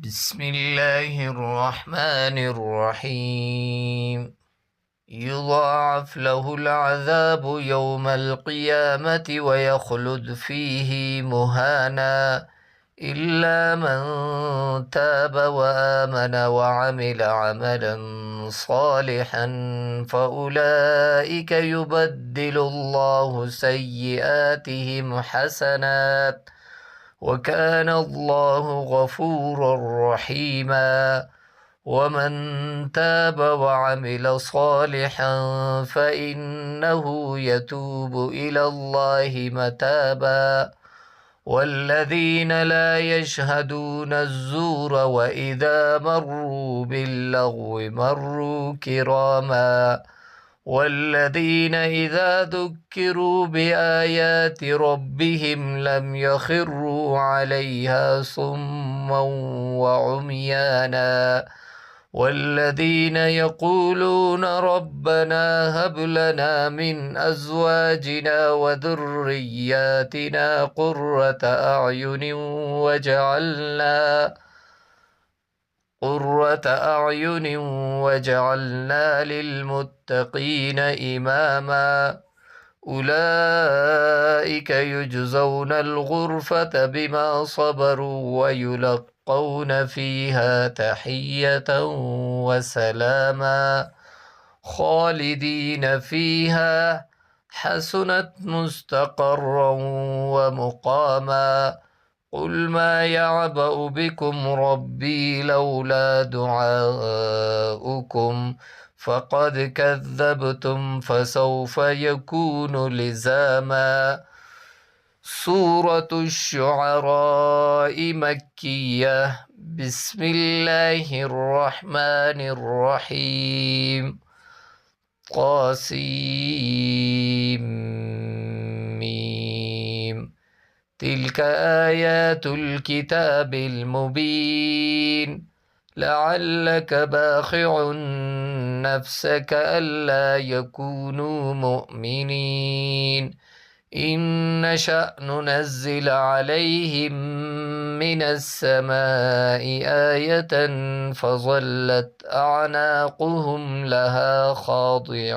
بسم الله الرحمن الرحيم. يضاعف له العذاب يوم القيامة ويخلد فيه مهانا إلا من تاب وآمن وعمل عملا صالحا فأولئك يبدل الله سيئاتهم حسنات وكان الله غفورا رحيما. ومن تاب وعمل صالحا فإنه يتوب إلى الله متابا. والذين لا يشهدون الزور وإذا مروا باللغو مروا كراما. والذين إذا ذكروا بآيات ربهم لم يخروا عليها صما وعميانا. والذين يقولون ربنا هب لنا من أزواجنا وذرياتنا قرة أعين وجعلنا للمتقين إماما. أولئك يجزون الغرفة بما صبروا ويلقون فيها تحية وسلاما خالدين فيها حسنت مستقرا ومقاما. قل ما يعبأ بكم ربي لولا دعاؤكم فقد كذبتم فسوف يكون لزاما. سورة الشعراء مكية. بسم الله الرحمن الرحيم. طاسيم. تلك آيات الكتاب المبين. لعلك باخع نفسك ألا يكونوا مؤمنين إن نشأ ننزل عليهم من السماء آية فظلت أعناقهم لها خاضعين.